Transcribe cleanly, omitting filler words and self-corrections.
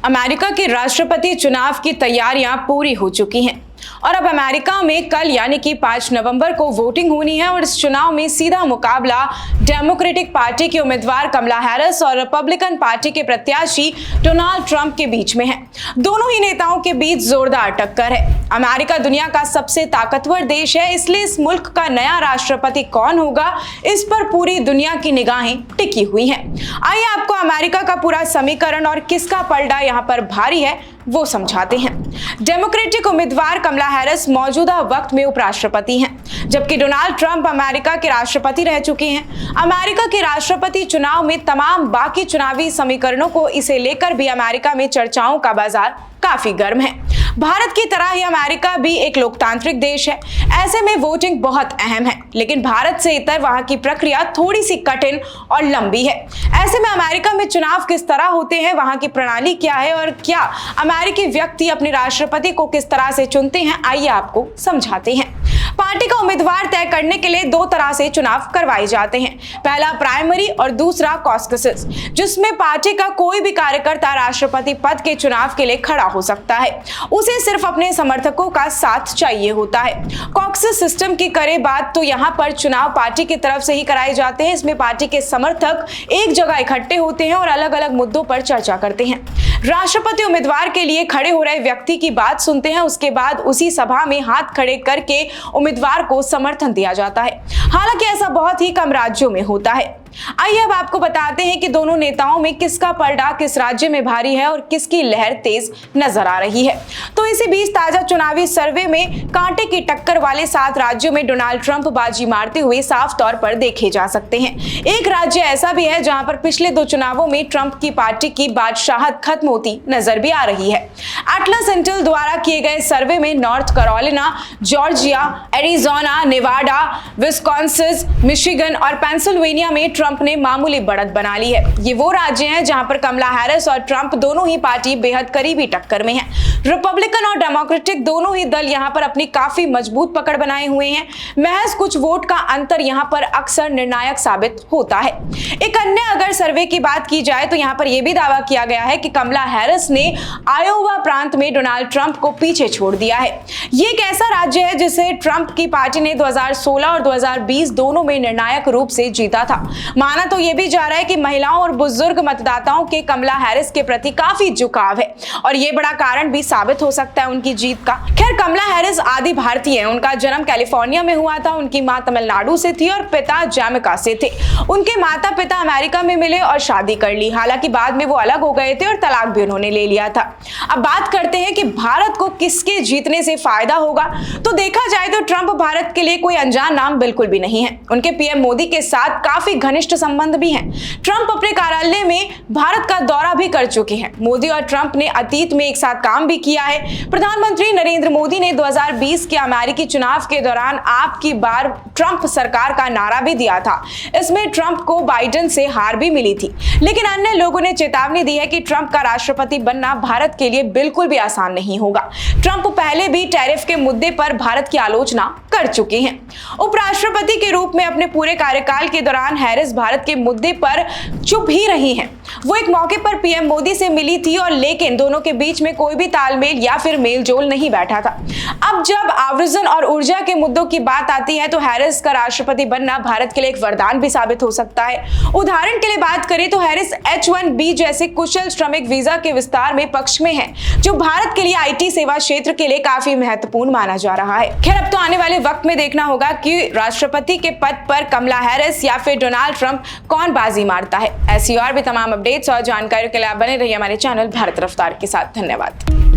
America के राष्ट्रपति चुनाव की तैयारियां पूरी हो चुकी हैं और अब अमेरिका में कल यानी कि 5 नवंबर को वोटिंग होनी है और इस चुनाव में सीधा मुकाबला डेमोक्रेटिक पार्टी की उम्मीदवार कमला हैरिस और रिपब्लिकन पार्टी के प्रत्याशी डोनाल्ड ट्रंप के बीच में है। दोनों ही नेताओं के बीच जोरदार टक्कर है। अमेरिका दुनिया का सबसे ताकतवर देश है, इसलिए इस मुल्क का नया राष्ट्रपति कौन होगा, इस पर पूरी दुनिया की निगाहें टिकी हुई हैं। आइए आपको अमेरिका का पूरा समीकरण और किसका पलड़ा यहाँ पर भारी है वो समझाते हैं। डेमोक्रेटिक उम्मीदवार कमला हैरिस मौजूदा वक्त में उपराष्ट्रपति हैं, जबकि डोनाल्ड ट्रंप अमेरिका के राष्ट्रपति रह चुके हैं। अमेरिका के राष्ट्रपति चुनाव में तमाम बाकी चुनावी समीकरणों को इसे लेकर भी अमेरिका में चर्चाओं का बाजार काफी गर्म है। भारत की तरह ही अमेरिका भी एक लोकतांत्रिक देश है, ऐसे में वोटिंग बहुत अहम है, लेकिन भारत से इतर वहां की प्रक्रिया थोड़ी सी कठिन और लंबी है। ऐसे में अमेरिका में चुनाव किस तरह होते हैं, वहां की प्रणाली क्या है और क्या अमेरिकी व्यक्ति अपने राष्ट्रपति को किस तरह से चुनते हैं, आइए आपको समझाते हैं। पार्टी का उम्मीदवार तय करने के लिए 2 तरह से चुनाव करवाए जाते हैं। पहला प्राइमरी और दूसरा कॉकसेस, जिसमें पार्टी का कोई भी कार्यकर्ता राष्ट्रपति पद के चुनाव के लिए खड़ा हो सकता है। उसे सिर्फ अपने समर्थकों का साथ चाहिए होता है। कॉकसेस सिस्टम की करें बात तो यहाँ पर चुनाव पार्टी की तरफ से ही कराए जाते हैं। इसमें पार्टी के समर्थक एक जगह इकट्ठे होते हैं और अलग अलग मुद्दों पर चर्चा करते हैं। राष्ट्रपति उम्मीदवार के लिए खड़े हो रहे व्यक्ति की बात सुनते हैं, उसके बाद उसी सभा में हाथ खड़े करके उम्मीदवार को समर्थन दिया जाता है। हालांकि ऐसा बहुत ही कम राज्यों में होता है। आइए अब आपको बताते हैं कि दोनों नेताओं में किसका पलड़ा किस राज्य में भारी है और किसकी लहर तेज नजर आ रही है। तो इसी बीच ताजा चुनावी सर्वे में कांटे की टक्कर वाले 7 राज्यों में डोनाल्ड ट्रंप बाजी मारते हुए साफ तौर पर देखे जा सकते हैं। एक राज्य ऐसा भी है जहां पर पिछले 2 चुनावों में ट्रंप की पार्टी की बादशाहत खत्म होती नजर भी आ रही है। एटलस इंटेल द्वारा किए गए सर्वे में north Carolina, Georgia, Arizona, Nevada, Wisconsin, Michigan और पेंसिल्वेनिया में ट्रंप ने मामूली बढ़त बना ली है। ये वो राज्य हैं जहां पर कमला हैरिस और ट्रंप दोनों ही पार्टी बेहद करीबी टक्कर में हैं। रिपब्लिकन और डेमोक्रेटिक दोनों ही दल यहां पर अपनी काफी मजबूत पकड़ बनाए हुए हैं। महज कुछ वोट का अंतर यहां पर अक्सर निर्णायक साबित होता है। एक अन्य अगर सर्वे की बात की जाए तो यहां पर यह भी दावा किया गया है कि कमला हैरिस ने आयोवा प्रांत में डोनाल्ड ट्रंप को पीछे छोड़ दिया है। यह एक ऐसा राज्य है जिसे ट्रंप की पार्टी ने 2016 और 2020 दोनों में निर्णायक रूप से जीता था। माना तो यह भी जा रहा है कि महिलाओं और बुजुर्ग मतदाताओं के कमला हैरिस के प्रति काफी झुकाव है और यह बड़ा कारण भी साबित हो सकता है उनकी जीत का। खैर, कमला हैरिस आदि भारतीय हैं। उनका जन्म कैलिफोर्निया में हुआ था। उनकी मां तमिलनाडु से थी और पिता जमैका से थे। उनके माता पिता अमेरिका में मिले और शादी कर ली। हालांकि बाद में वो अलग हो गए थे और तलाक भी उन्होंने ले लिया था। अब बात करते हैं कि भारत को किसके जीतने से फायदा होगा। तो देखा जाए तो ट्रंप भारत के लिए कोई अनजान नाम बिल्कुल भी नहीं है। उनके पीएम मोदी के साथ काफी घनिष्ठ संबंध भी हैं। ट्रंप अपने कार्यालय में भारत का दौरा भी कर चुके हैं। मोदी और ट्रंप ने अतीत में एक साथ काम भी किया है। प्रधानमंत्री नरेंद्र मोदी ने 2020 के अमेरिकी चुनाव के दौरान आपकी बार ट्रंप सरकार का नारा भी दिया था। इसमें ट्रंप को बाइडेन से हार भी मिली थी, लेकिन अन्य लोगों ने चेतावनी दी है कि ट्रंप का राष्ट्रपति बनना भारत के लिए बिल्कुल भी आसान नहीं होगा। ट्रंप पहले भी टैरिफ के मुद्दे पर भारत की आलोचना कर चुके हैं। उपराष्ट्रपति के रूप में अपने पूरे कार्यकाल के दौरान हैरिस भारत के मुद्दे पर चुप ही रही हैं। वो एक मौके पर पीएम मोदी से मिली थी और लेकिन दोनों के बीच में कोई भी तालमेल या फिर मेलजोल नहीं बैठा था। अब जब आव्रजन और ऊर्जा के मुद्दों की बात आती है तो हैरिस का राष्ट्रपति बनना भारत के लिए एक वरदान भी साबित हो सकता है। उदाहरण के लिए बात करें तो हैरिस H-1B जैसे कुशल श्रमिक वीजा के विस्तार में पक्ष में है, जो भारत के लिए IT सेवा क्षेत्र के लिए काफी महत्वपूर्ण माना जा रहा है। खैर, अब तो आने वाले वक्त में देखना होगा कि राष्ट्रपति के पद पर कमला हैरिस या फिर डोनाल्ड ट्रंप कौन बाजी मारता है। ऐसी और भी तमाम अपडेट्स और जानकारी के लिए आप बने रहिए हमारे चैनल भारत रफ्तार के साथ। धन्यवाद।